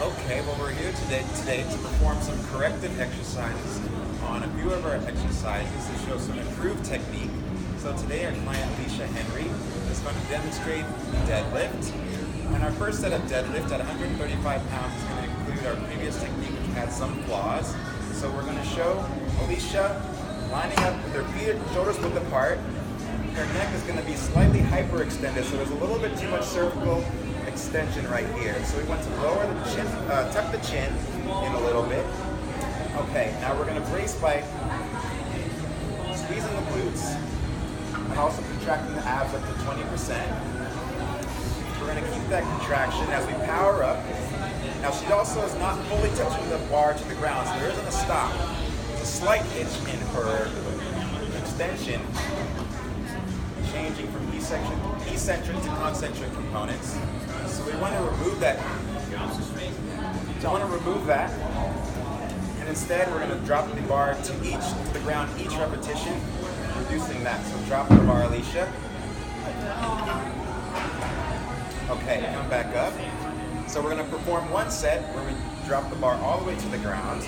Okay, well we're here today to perform some corrective exercises on a few of our exercises to show some improved technique. So today our client Alicia Henry is going to demonstrate deadlift. And our first set of deadlift at 135 pounds is going to include our previous technique which had some flaws. So we're going to show Alicia lining up with her feet and shoulders width apart. Her neck is going to be slightly hyperextended, so there's a little bit too much cervical extension right here. So we want to lower the chin, tuck the chin in a little bit. Okay, now we're going to brace by squeezing the glutes and also contracting the abs up to 20%. We're going to keep that contraction as we power up. Now she also is not fully touching the bar to the ground, so there isn't a stop. There's a slight hitch in her extension, changing from eccentric to concentric components. So we want to remove that. And instead we're going to drop the bar to the ground each repetition, reducing that. So drop the bar, Alicia. Okay, come back up. So we're going to perform one set where we drop the bar all the way to the ground,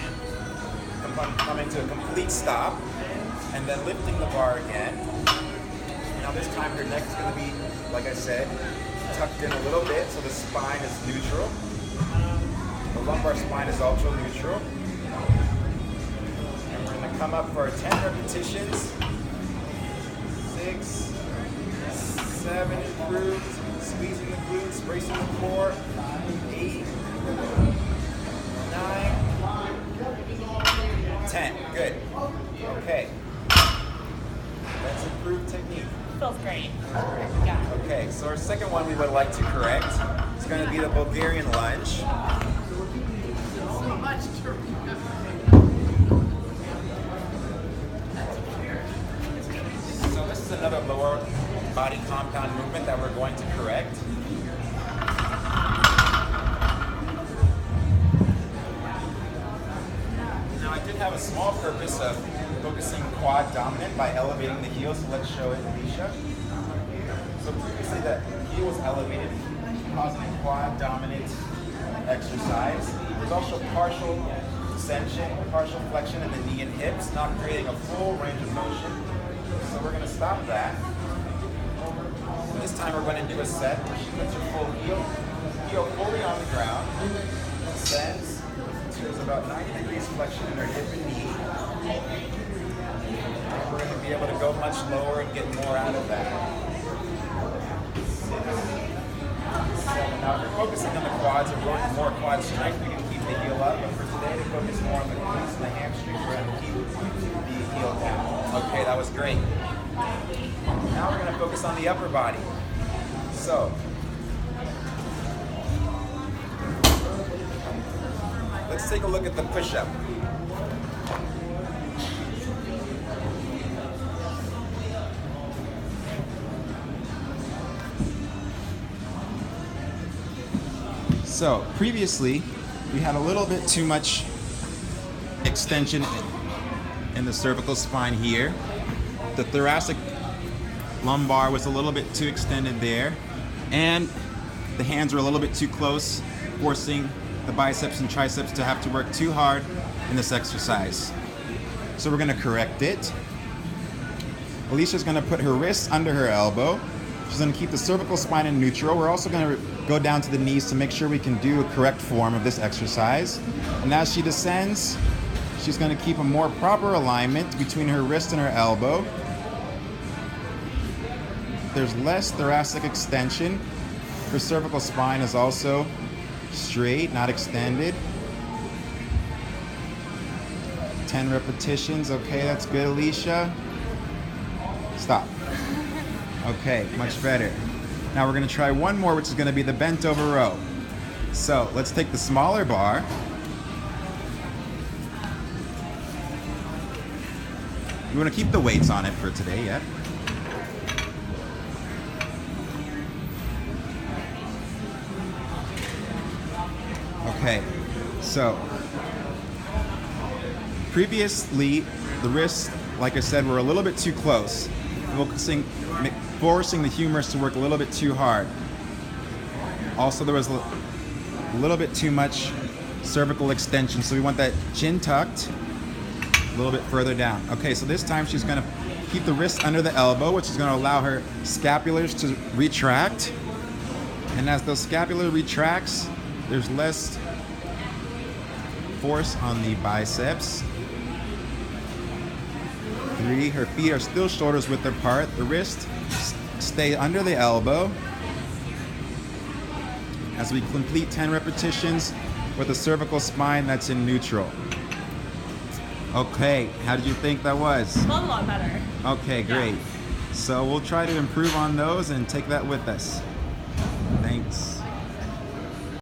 coming to a complete stop, and then lifting the bar again. Now this time her neck is going to be, like I said, tucked in a little bit so the spine is neutral. The lumbar spine is also neutral. And we're going to come up for 10 repetitions. 6, 7 improved, squeezing the glutes, bracing the core. 8, 9, 10. Good. Okay. That's improved technique. Feels great. Yeah. Okay, so our second one we would like to correct is going to be the Bulgarian lunge. So this is another lower body compound movement that we're going to correct. Now I did have a small purpose of focusing quad dominant by elevating the heel, so let's show it, Alicia. So previously the heel was elevated, causing a quad dominant exercise. There's also partial extension, partial flexion in the knee and hips, not creating a full range of motion. So we're going to stop that. And this time we're going to do a set where she puts her full heel fully on the ground, descends, so there's about 90 degrees flexion in her hip and knee. We're going to be able to go much lower and get more out of that. 6, 7. Now, if you're focusing on the quads or going more quad strength, we can keep the heel up. But for today, to focus more on the glutes and the hamstrings, we're going to keep the heel down. Okay, that was great. Now we're going to focus on the upper body. So, let's take a look at the push-up. So previously, we had a little bit too much extension in the cervical spine here. The thoracic lumbar was a little bit too extended there, and the hands were a little bit too close, forcing the biceps and triceps to have to work too hard in this exercise. So we're going to correct it. Alicia's going to put her wrists under her elbow. She's going to keep the cervical spine in neutral. We're also going to go down to the knees to make sure we can do a correct form of this exercise. And as she descends, she's going to keep a more proper alignment between her wrist and her elbow. There's less thoracic extension. Her cervical spine is also straight, not extended. 10 repetitions. Okay, that's good, Alicia. Stop. Okay, much better. Now we're going to try one more, which is going to be the bent over row. So let's take the smaller bar. You want to keep the weights on it for today, yeah? Okay, so previously the wrists, like I said, were a little bit too close, forcing the humerus to work a little bit too hard. Also, there was a little bit too much cervical extension. So we want that chin tucked a little bit further down. Okay, so this time she's gonna keep the wrist under the elbow, which is gonna allow her scapulars to retract. And as the scapular retracts, there's less force on the biceps. 3, her feet are still shoulders width apart. The wrist stay under the elbow. As we complete 10 repetitions with a cervical spine that's in neutral. Okay, how did you think that was? Felt a lot better. Okay, great. So we'll try to improve on those and take that with us.